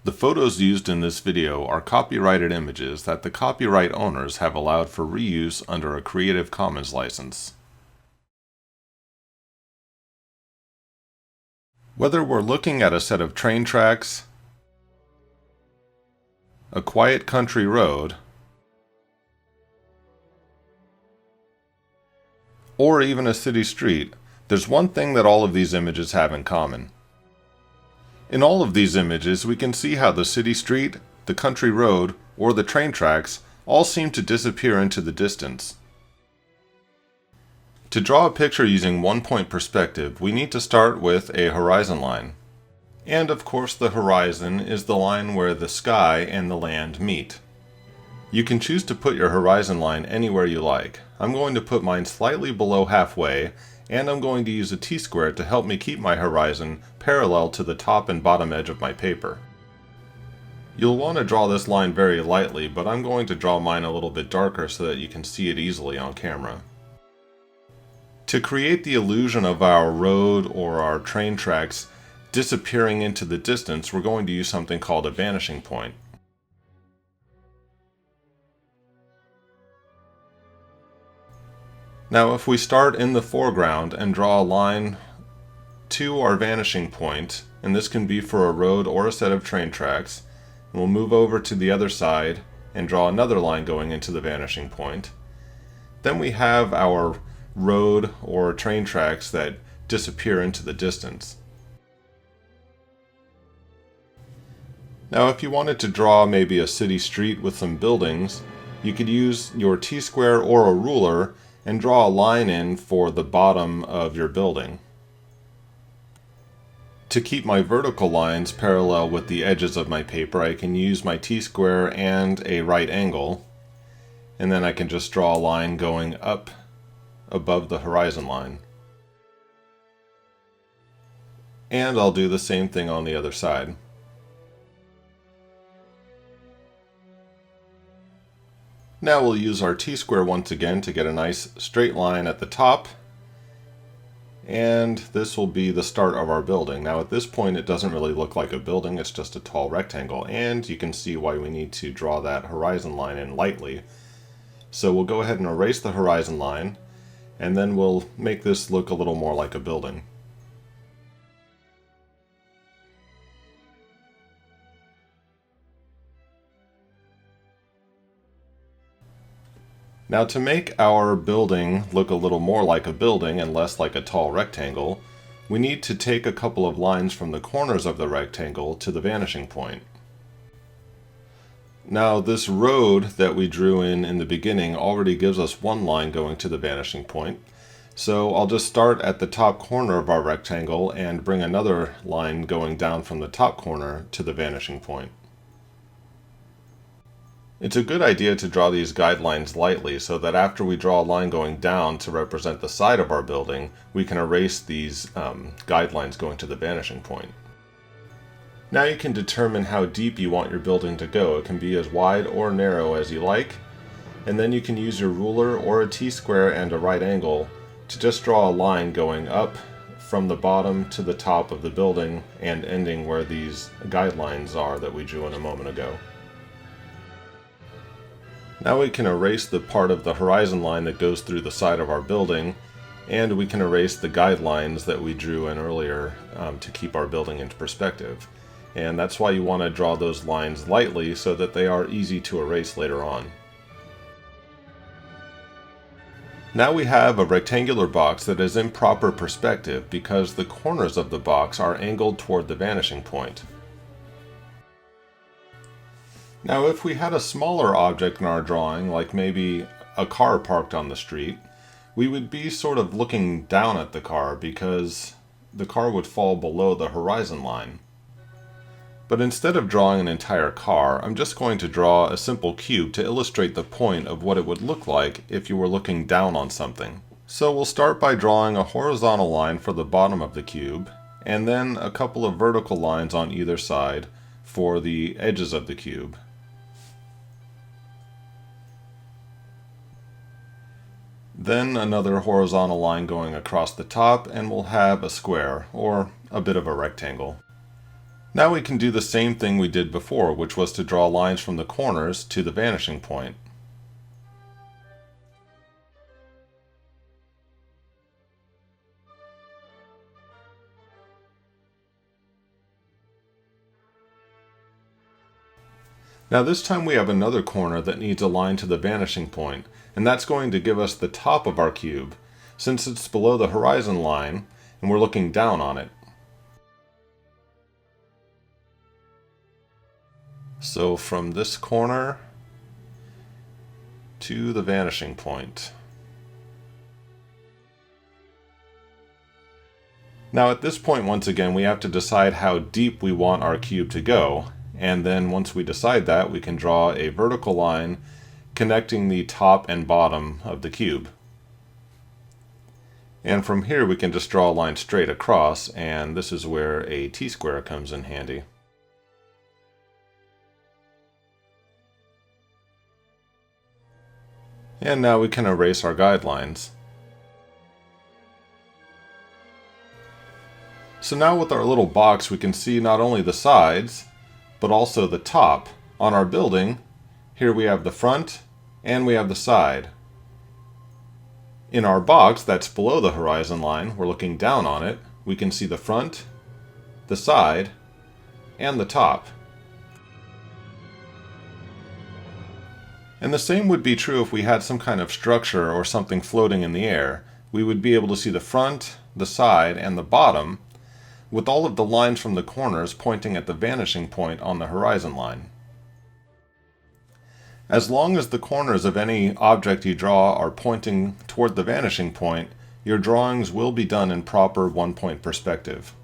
The photos used in this video are copyrighted images that the copyright owners have allowed for reuse under a Creative Commons license. Whether we're looking at a set of train tracks, a quiet country road, or even a city street, there's one thing that all of these images have in common. In all of these images, we can see how the city street, the country road, or the train tracks all seem to disappear into the distance. To draw a picture using one-point perspective, we need to start with a horizon line. And of course, the horizon is the line where the sky and the land meet. You can choose to put your horizon line anywhere you like. I'm going to put mine slightly below halfway, and I'm going to use a T-square to help me keep my horizon parallel to the top and bottom edge of my paper. You'll want to draw this line very lightly, but I'm going to draw mine a little bit darker so that you can see it easily on camera. To create the illusion of our road or our train tracks disappearing into the distance, we're going to use something called a vanishing point. Now if we start in the foreground and draw a line to our vanishing point, and this can be for a road or a set of train tracks, we'll move over to the other side and draw another line going into the vanishing point. Then we have our road or train tracks that disappear into the distance. Now if you wanted to draw maybe a city street with some buildings, you could use your T-square or a ruler and draw a line in for the bottom of your building. To keep my vertical lines parallel with the edges of my paper, I can use my T-square and a right angle, and then I can just draw a line going up above the horizon line. And I'll do the same thing on the other side. Now we'll use our T-square once again to get a nice straight line at the top, and this will be the start of our building. Now at this point it doesn't really look like a building, it's just a tall rectangle, and you can see why we need to draw that horizon line in lightly. So we'll go ahead and erase the horizon line, and then we'll make this look a little more like a building. Now to make our building look a little more like a building and less like a tall rectangle, we need to take a couple of lines from the corners of the rectangle to the vanishing point. Now this road that we drew in the beginning already gives us one line going to the vanishing point, so I'll just start at the top corner of our rectangle and bring another line going down from the top corner to the vanishing point. It's a good idea to draw these guidelines lightly so that after we draw a line going down to represent the side of our building, we can erase these guidelines going to the vanishing point. Now you can determine how deep you want your building to go. It can be as wide or narrow as you like, and then you can use your ruler or a T-square and a right angle to just draw a line going up from the bottom to the top of the building and ending where these guidelines are that we drew in a moment ago. Now we can erase the part of the horizon line that goes through the side of our building, and we can erase the guidelines that we drew in earlier to keep our building into perspective. And that's why you want to draw those lines lightly so that they are easy to erase later on. Now we have a rectangular box that is in proper perspective because the corners of the box are angled toward the vanishing point. Now if we had a smaller object in our drawing, like maybe a car parked on the street, we would be sort of looking down at the car because the car would fall below the horizon line. But instead of drawing an entire car, I'm just going to draw a simple cube to illustrate the point of what it would look like if you were looking down on something. So we'll start by drawing a horizontal line for the bottom of the cube, and then a couple of vertical lines on either side for the edges of the cube. Then another horizontal line going across the top, and we'll have a square, or a bit of a rectangle. Now we can do the same thing we did before, which was to draw lines from the corners to the vanishing point. Now this time we have another corner that needs a line to the vanishing point, and that's going to give us the top of our cube, since it's below the horizon line and we're looking down on it. So from this corner to the vanishing point. Now at this point, once again, we have to decide how deep we want our cube to go, and then once we decide that, we can draw a vertical line connecting the top and bottom of the cube. And from here we can just draw a line straight across, and this is where a T-square comes in handy. And now we can erase our guidelines. So now with our little box we can see not only the sides, but also the top. On our building, here we have the front and we have the side. In our box that's below the horizon line, we're looking down on it, we can see the front, the side, and the top. And the same would be true if we had some kind of structure or something floating in the air. We would be able to see the front, the side, and the bottom, with all of the lines from the corners pointing at the vanishing point on the horizon line. As long as the corners of any object you draw are pointing toward the vanishing point, your drawings will be done in proper one-point perspective.